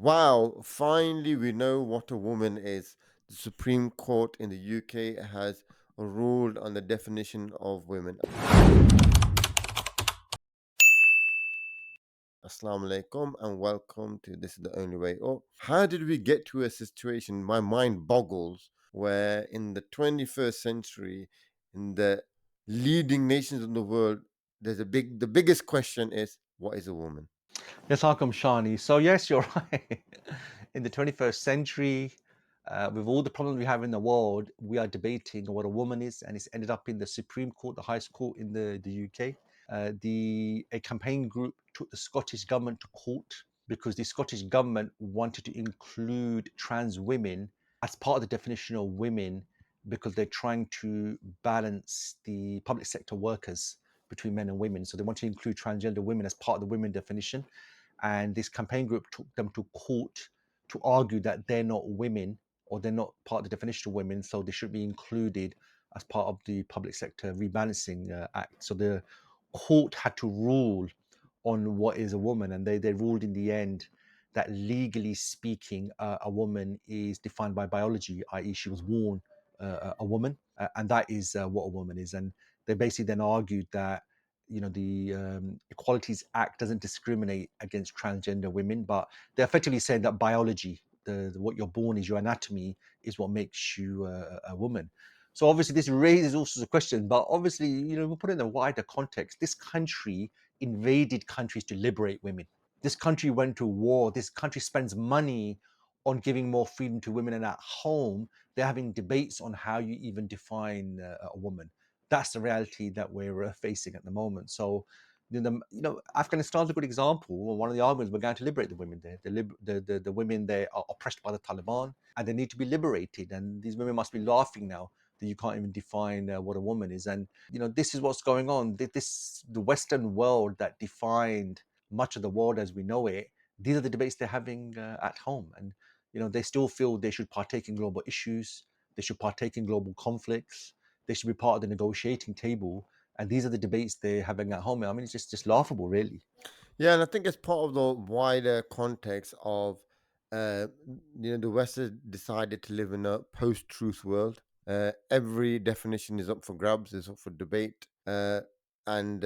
Wow, finally we know what a woman is. The Supreme Court in the UK has ruled on the definition of women. Assalamu alaikum and welcome to This is the Only Way Up. How did we get to a situation, my mind boggles, where in the 21st century, in the leading nations of the world, the biggest question is, what is a woman? Yes, welcome, Shani. So yes, you're right. In the 21st century, with all the problems we have in the world, we are debating what a woman is, and it's ended up in the Supreme Court, the highest court in the UK. The a campaign group took the Scottish government to court because the Scottish government wanted to include trans women as part of the definition of women because they're trying to balance the public sector workers between men and women. So they want to include transgender women as part of the women definition. And this campaign group took them to court to argue that they're not women or they're not part of the definition of women, so they should be included as part of the public sector rebalancing act. So the court had to rule on what is a woman, and they ruled in the end that legally speaking, a woman is defined by biology, i.e., she was born a woman, and that is what a woman is. And they basically then argued that the Equalities Act doesn't discriminate against transgender women, but they're effectively saying that biology, what you're born is, your anatomy, is what makes you a woman. So obviously this raises all sorts of questions, but obviously we put it in a wider context. This country invaded countries to liberate women. This country went to war. This country spends money on giving more freedom to women, and at home they're having debates on how you even define a woman. That's the reality that we're facing at the moment. So Afghanistan's a good example. One of the arguments, we're going to liberate the women there. The women there are oppressed by the Taliban, and they need to be liberated. And these women must be laughing now that you can't even define what a woman is. And this is what's going on. The Western world that defined much of the world as we know it. These are the debates they're having at home, and they still feel they should partake in global issues. They should partake in global conflicts. They should be part of the negotiating table. And these are the debates they're having at home. I mean, it's just laughable, really. Yeah, and I think it's part of the wider context of, the West has decided to live in a post-truth world. Every definition is up for grabs, is up for debate, and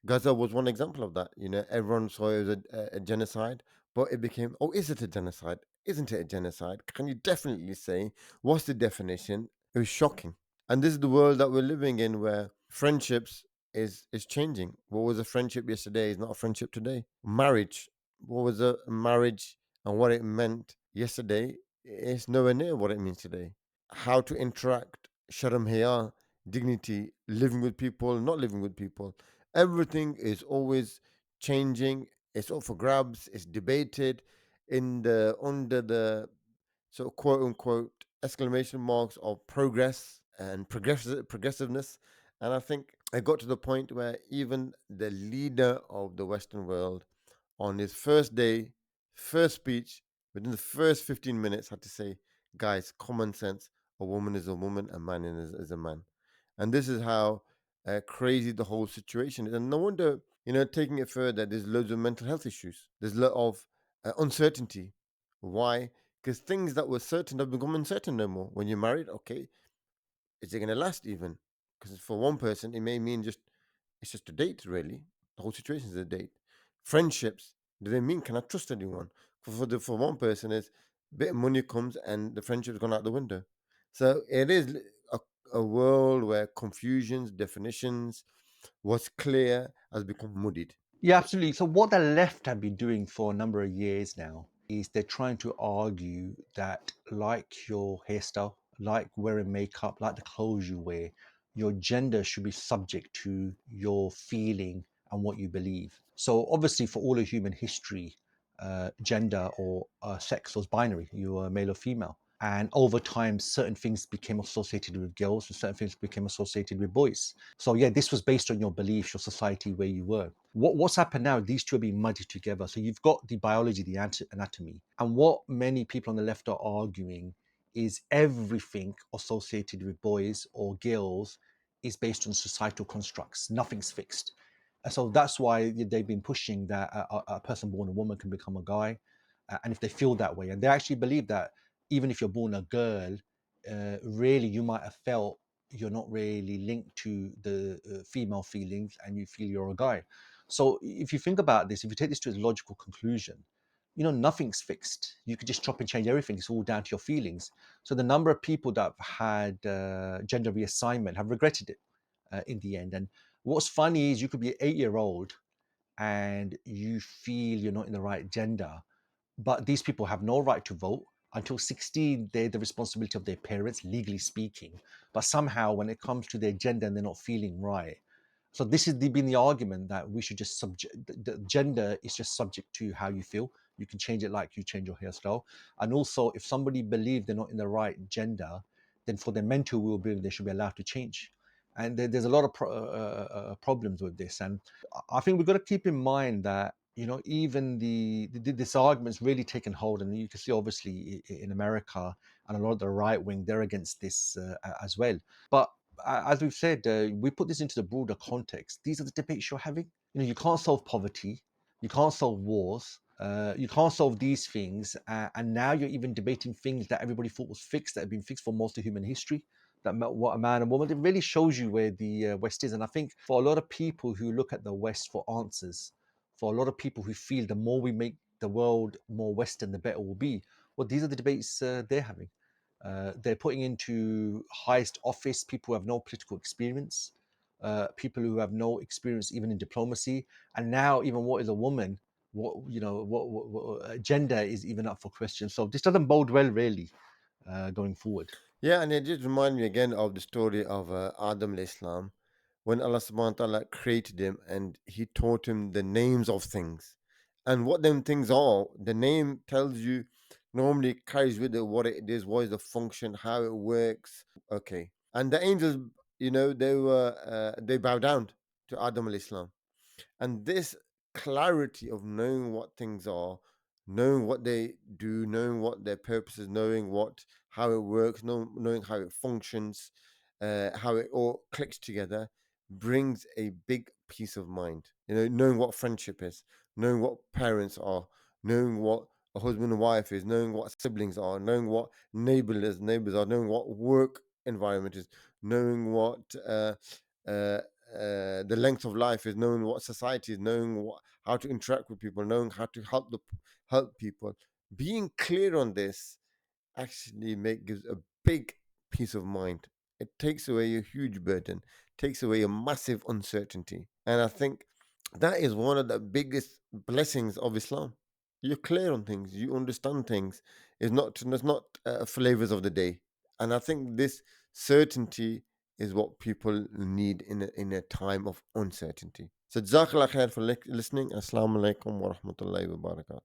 Gaza was one example of that. Everyone saw it as a genocide, but it became, oh, is it a genocide? Isn't it a genocide? Can you definitely say what's the definition? It was shocking, and this is the world that we're living in, where friendships is changing. What was a friendship yesterday is not a friendship today. Marriage, what was a marriage and what it meant yesterday is nowhere near what it means today. How to interact, sharam haya, dignity, living with people, not living with people. Everything is always changing. It's up for grabs. It's debated in the under the so quote unquote exclamation marks of progress and progressiveness. And I think I got to the point where even the leader of the Western world, on his first day, first speech, within the first 15 minutes, had to say, guys, common sense, a woman is a woman, a man is a man. And this is how crazy the whole situation is. And no wonder, taking it further, there's loads of mental health issues. There's a lot of uncertainty. Why? Because things that were certain have become uncertain no more. When you're married, okay, is it going to last even? Because for one person, it may mean it's just a date, really. The whole situation is a date. Friendships, do they mean can I trust anyone? For one person, is a bit of money comes and the friendship's gone out the window. So it is a world where confusions, definitions, what's clear has become muddied. Yeah, absolutely. So what the left have been doing for a number of years now is they're trying to argue that, like your hairstyle, like wearing makeup, like the clothes you wear, your gender should be subject to your feeling and what you believe. So obviously, for all of human history, gender or sex was binary. You were male or female. And over time, certain things became associated with girls and certain things became associated with boys. So yeah, this was based on your beliefs, your society, where you were. What's happened now, these two are being muddied together. So you've got the biology, the anatomy. And what many people on the left are arguing is everything associated with boys or girls is based on societal constructs. Nothing's fixed. And so that's why they've been pushing that a person born a woman can become a guy. and if they feel that way, and they actually believe that even if you're born a girl, really you might have felt you're not really linked to the female feelings, and you feel you're a guy. So if you think about this, if you take this to its logical conclusion, nothing's fixed. You could just chop and change everything. It's all down to your feelings. So the number of people that have had gender reassignment have regretted it in the end. And what's funny is you could be an 8-year old and you feel you're not in the right gender, but these people have no right to vote. Until 16, they're the responsibility of their parents, legally speaking. But somehow, when it comes to their gender and they're not feeling right, so this has been the argument that we should just subject the gender is just subject to how you feel. You can change it like you change your hairstyle. And also, if somebody believes they're not in the right gender, then for their mental well-being, they should be allowed to change. And there's a lot of problems with this. And I think we've got to keep in mind that even this argument's really taken hold, and you can see obviously in America and a lot of the right wing, they're against this as well. But as we've said, we put this into the broader context. These are the debates you're having. You can't solve poverty, you can't solve wars, you can't solve these things, and now you're even debating things that everybody thought was fixed, that have been fixed for most of human history. That what a man and woman. It really shows you where the West is, and I think for a lot of people who look at the West for answers, for a lot of people who feel the more we make the world more Western, the better we'll be. Well, these are the debates they're having. They're putting into highest office people who have no political experience, people who have no experience even in diplomacy, and now even what is a woman, what gender is even up for question. So this doesn't bode well, really, going forward. Yeah, and it just reminds me again of the story of Adam alayhi Islam, when Allah subhanahu wa ta'ala created him and he taught him the names of things. And what them things are, the name tells you, normally carries with it what it is, what is the function, how it works. Okay. And the angels, they bow down to Adam alayhi Islam. And this clarity of knowing what things are, knowing what they do, knowing what their purpose is, knowing what how it works, knowing how it functions, how it all clicks together, brings a big peace of mind. Knowing what friendship is, knowing what parents are, knowing what a husband and wife is, knowing what siblings are, knowing what neighbors are, knowing what work environment is, knowing what uh, the length of life is, knowing what society is, knowing how to interact with people, knowing how to help people. Being clear on this actually gives a big peace of mind. It takes away a huge burden, takes away a massive uncertainty, and I think that is one of the biggest blessings of Islam. You're clear on things, you understand things. It's not flavors of the day, and I think this certainty is what people need in a time of uncertainty. So, jazakallah khair for listening. Assalamu alaikum wa rahmatullahi wa barakatuh.